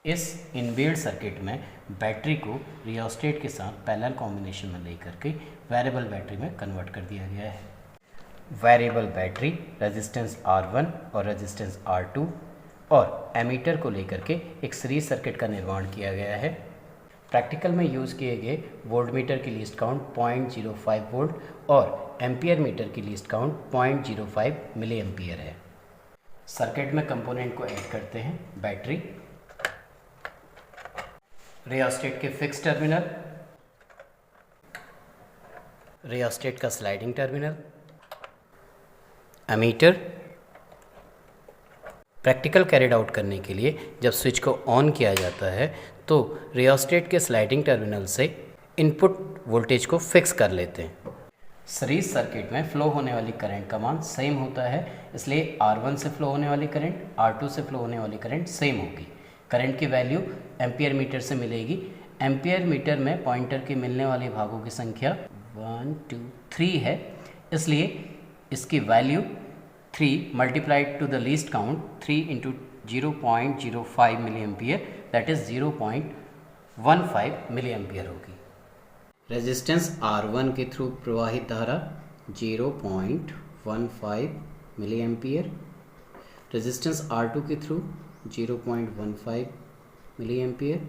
इस inbuilt circuit में battery को रियोस्टेट के साथ पैरेलल कॉम्बिनेशन में लेकर के वेरिएबल बैटरी में कन्वर्ट कर दिया गया है। वेरिएबल बैटरी रेजिस्टेंस R1 और रेजिस्टेंस R2 और एमीटर को लेकर के एक सीरीज सर्किट का निर्माण किया गया है। प्रैक्टिकल में यूज़ किए गए वोल्टमीटर की लीस्ट काउंट 0.05 वोल्ट और एम्पियर मीटर की लीस्ट काउंट 0.05 मिली एम्पियर है। सर्किट में कंपोनेंट को ऐड करते हैं। बैटरी, रियोस्टेट के फिक्स टर्मिनल, रियोस्टेट का sliding terminal, ammeter. Practical carried out करने के लिए जब स्विच को ऑन किया जाता है तो रियोस्टेट के स्लाइडिंग टर्मिनल से इनपुट वोल्टेज को फिक्स कर लेते हैं। सीरीज सर्किट में फ्लो होने वाली करंट का मान सेम होता है, इसलिए R1 से फ्लो होने वाली करंट R2 से फ्लो होने वाली करंट सेम होगी। करंट की वैल्यू एम्पियर मीटर से मिलेगी। एम्पियर मीटर में पॉइंटर के मिलने वाले भागों की संख्या 1 2 3 है, इसलिए इसकी value 3 multiplied to the least count 3 into 0.05 milliampere that is 0.15 milliampere होगी। रेजिस्टेंस R1 के थ्रू प्रवाहित धारा 0.15 मिली एम्पियर, रेजिस्टेंस R2 के थ्रू 0.15 मिली एम्पियर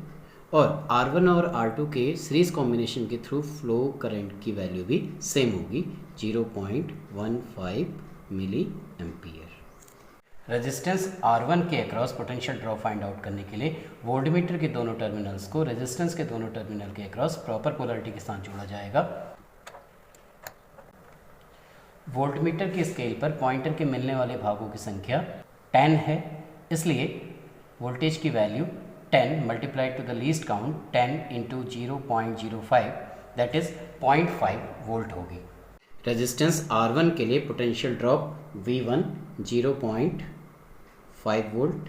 और R1 और R2 के सीरीज कॉम्बिनेशन के थ्रू फ्लो करंट की वैल्यू भी सेम होगी 0.15 मिली एम्पियर। रेजिस्टेंस R1 के across potential drop find out करने के लिए वोल्टमीटर के दोनों टर्मिनल्स को रेजिस्टेंस के दोनों टर्मिनल के अक्रॉस प्रॉपर पोलैरिटी के साथ जोड़ा जाएगा। वोल्टमीटर की स्केल पर पॉइंटर के मिलने वाले भागों की संख्या 10 है, इसलिए वोल्टेज की value 10 multiplied to the least count 10 into 0.05 that is 0.5 volt होगी। रेजिस्टेंस R1 के लिए पोटेंशियल ड्रॉप V1 0.5 वोल्ट,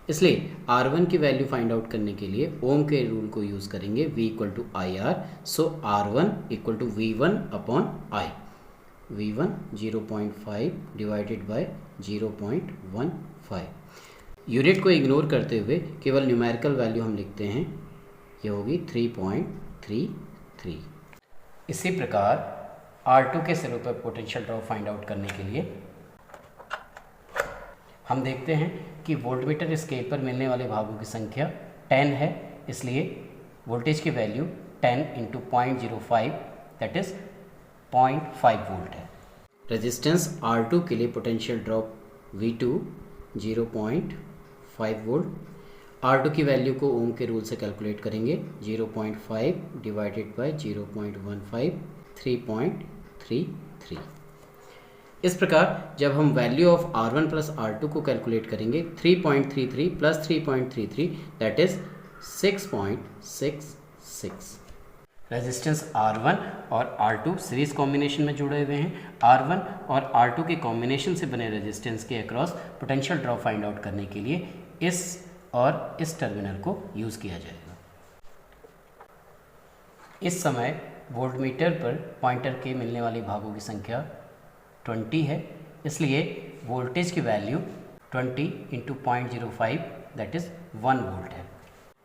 इसलिए R1 की वैल्यू फाइंड आउट करने के लिए ओम के रूल को यूज़ करेंगे V equal to IR, so R1 equal to V1 upon I। V1 0.5 divided by 0.15। Unit को इग्नोर करते हुए केवल न्यूमेरिकल वैल्यू हम लिखते हैं, ये होगी 3.33। इसी प्रकार R2 के सिरों पर पोटेंशियल ड्रॉप फाइंड आउट करने के लिए हम देखते हैं कि वोल्टमीटर स्केल पर मिलने वाले भागों की संख्या 10 है, इसलिए वोल्टेज की value 10 into 0.05 that is 0.5 volt है। रेजिस्टेंस R2 के लिए potential drop V2 0.5 volt. R2 की वैल्यू को ओम के रूल से कैलकुलेट करेंगे, 0.5 डिवाइडेड बाय 0.15 3.33। इस प्रकार जब हम value of R1 plus R2 को कैलकुलेट करेंगे 3.33 plus 3.33 that is 6.66। Resistance R1 और R2 सीरीज कॉम्बिनेशन में जुड़े हुए हैं। R1 और R2 के कॉम्बिनेशन से बने रेजिस्टेंस के across potential drop find out करने के लिए इस और इस टर्मिनल को यूज़ किया जाएगा। इस समय वोल्टमीटर पर पॉइंटर के मिलने वाली भागों की संख्या 20 है, इसलिए वोल्टेज की value 20 into 0.05 that is 1 volt है।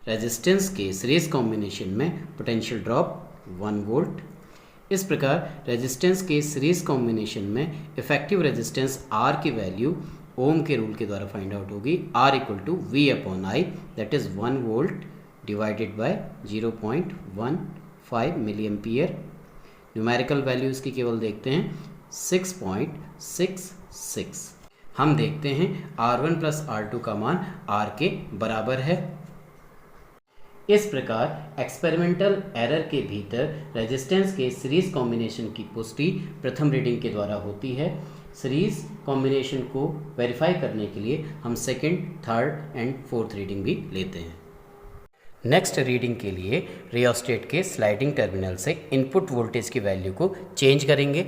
रेजिस्टेंस के सीरीज कॉम्बिनेशन में पोटेंशियल ड्रॉप 1 वोल्ट। इस प्रकार रेजिस्टेंस के सीरीज कॉम्बिनेशन में इफेक्टिव रेजिस्टेंस R की वैल्यू ओम के रूल के द्वारा फाइंड आउट होगी, R equal to V upon I that is 1 volt divided by 0.15 milliampere. Numerical values की केवल देखते हैं 6.66। हम देखते हैं R1 प्लस R2 का मान R के बराबर है। इस प्रकार एक्सपेरिमेंटल एरर के भीतर रेजिस्टेंस के सीरीज कॉम्बिनेशन की पुष्टि प्रथम रीडिंग के द्वारा होती है। सीरीज कॉम्बिनेशन को वेरीफाई करने के लिए हम second, third and fourth reading भी लेते हैं। नेक्स्ट रीडिंग के लिए रियोस्टेट के स्लाइडिंग टर्मिनल से इनपुट वोल्टेज की वैल्यू को चेंज करेंगे।